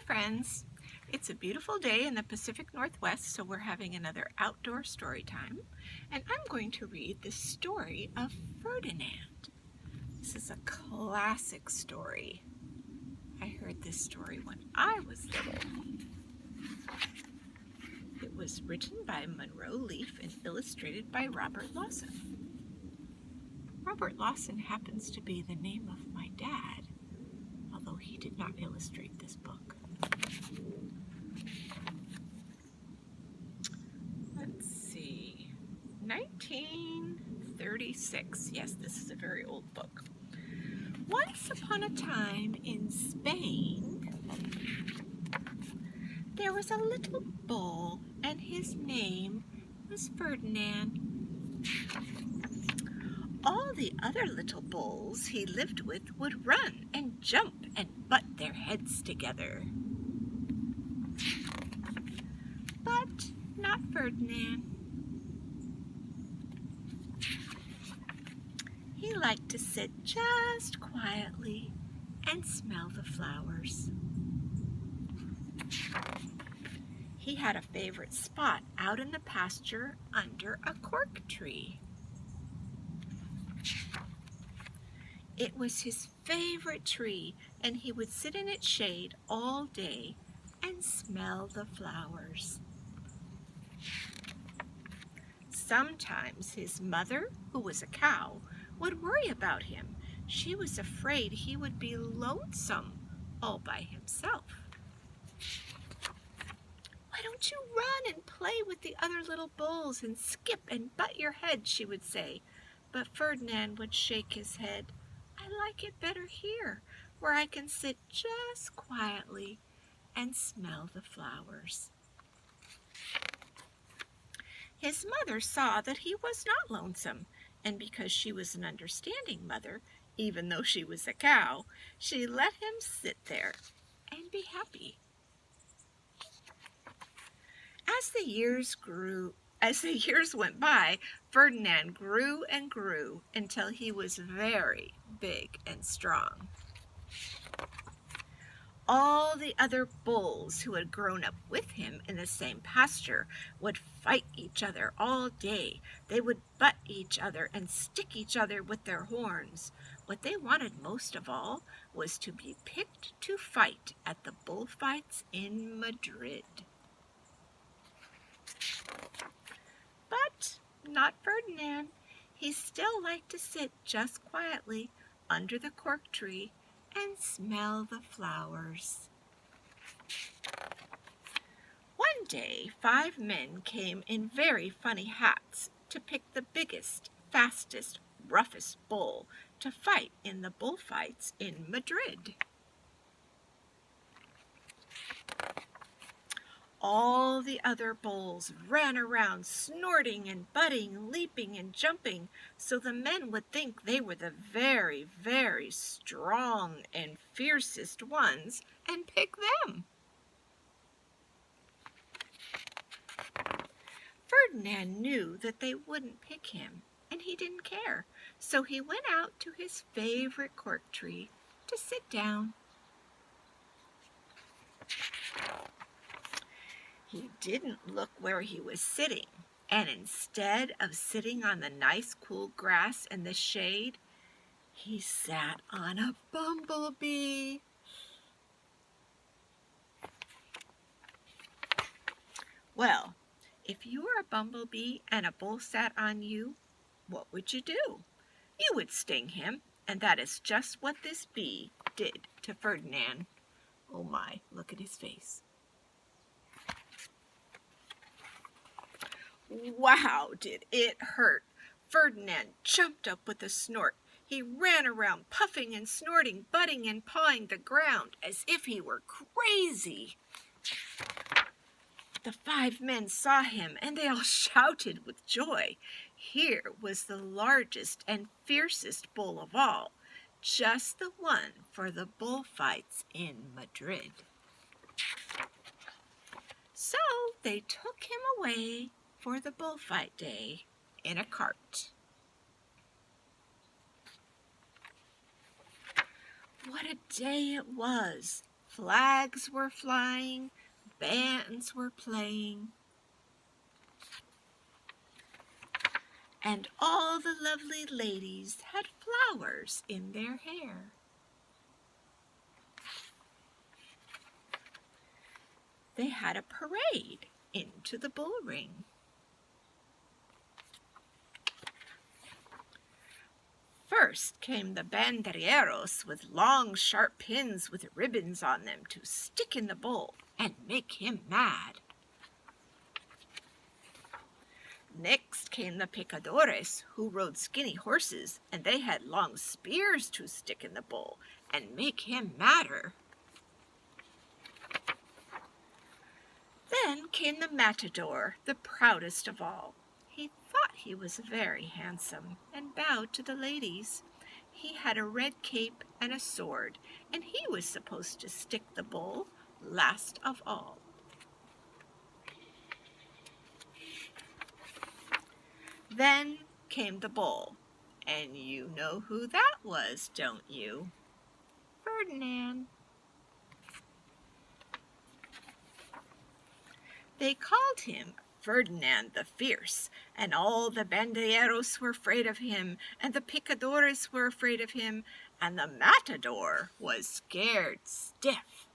friends. It's a beautiful day in the Pacific Northwest, so we're having another outdoor story time, and I'm going to read the story of Ferdinand. This is a classic story. I heard this story when I was little. It was written by Monroe Leaf and illustrated by Robert Lawson. Robert Lawson happens to be the name of my dad, although he did not illustrate this book. Let's see, 1936. Yes, this is a very old book. Once upon a time in Spain, there was a little bull, and his name was Ferdinand. All the other little bulls he lived with would run and jump and butt their heads together. But not Ferdinand. He liked to sit just quietly and smell the flowers. He had a favorite spot out in the pasture under a cork tree. It was his favorite tree, and he would sit in its shade all day and smell the flowers. Sometimes his mother, who was a cow, would worry about him. She was afraid he would be lonesome all by himself. "Why don't you run and play with the other little bulls and skip and butt your head?" she would say. But Ferdinand would shake his head. "I like it better here, where I can sit just quietly and smell the flowers." His mother saw that he was not lonesome, and because she was an understanding mother, even though she was a cow, she let him sit there and be happy. As the years went by, Ferdinand grew and grew until he was very big and strong. All the other bulls who had grown up with him in the same pasture would fight each other all day. They would butt each other and stick each other with their horns. What they wanted most of all was to be picked to fight at the bullfights in Madrid. But not Ferdinand. He still liked to sit just quietly under the cork tree and smell the flowers. One day, 5 men came in very funny hats to pick the biggest, fastest, roughest bull to fight in the bullfights in Madrid. All the other bulls ran around snorting and butting, leaping and jumping, so the men would think they were the very, very strong and fiercest ones and pick them. Ferdinand knew that they wouldn't pick him, and he didn't care, so he went out to his favorite cork tree to sit down. He didn't look where he was sitting, and instead of sitting on the nice cool grass in the shade, he sat on a bumblebee. Well, if you were a bumblebee and a bull sat on you, what would you do? You would sting him, and that is just what this bee did to Ferdinand. Oh my, look at his face. Wow, did it hurt! Ferdinand jumped up with a snort. He ran around puffing and snorting, butting and pawing the ground as if he were crazy. The 5 men saw him, and they all shouted with joy. Here was the largest and fiercest bull of all, just the one for the bullfights in Madrid. So they took him away for the bullfight day in a cart. What a day it was! Flags were flying, bands were playing, and all the lovely ladies had flowers in their hair. They had a parade into the bull ring. First came the banderilleros with long, sharp pins with ribbons on them to stick in the bull and make him mad. Next came the picadores, who rode skinny horses, and they had long spears to stick in the bull and make him madder. Then came the matador, the proudest of all. He thought he was very handsome and bowed to the ladies. He had a red cape and a sword, and he was supposed to stick the bull last of all. Then came the bull, and you know who that was, don't you? Ferdinand. They called him Ferdinand the Fierce, and all the banderilleros were afraid of him, and the picadores were afraid of him, and the matador was scared stiff.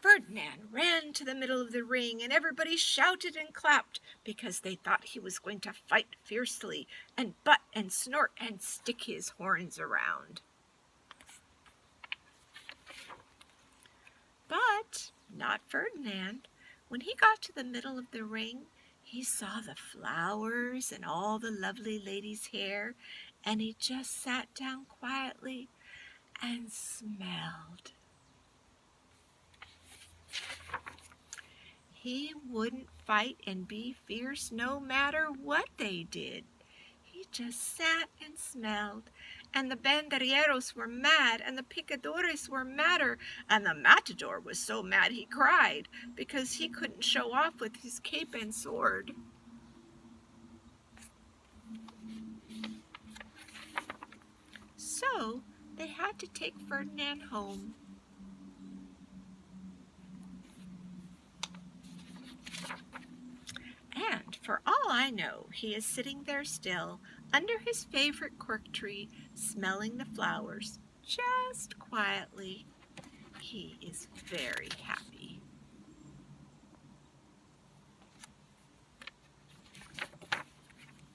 Ferdinand ran to the middle of the ring, and everybody shouted and clapped because they thought he was going to fight fiercely and butt and snort and stick his horns around. But not Ferdinand. When he got to the middle of the ring, he saw the flowers and all the lovely ladies' hair, and he just sat down quietly and smelled. He wouldn't fight and be fierce no matter what they did. He just sat and smelled, and the banderilleros were mad, and the picadores were madder, and the matador was so mad he cried because he couldn't show off with his cape and sword. So they had to take Ferdinand home. And for all I know, he is sitting there still, under his favorite cork tree, smelling the flowers, just quietly. He is very happy.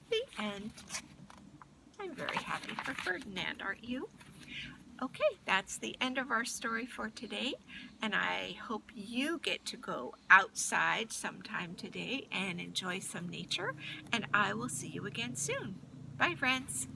The end. I'm very happy for Ferdinand, aren't you? Okay, that's the end of our story for today, and I hope you get to go outside sometime today and enjoy some nature, and I will see you again soon. Bye, friends.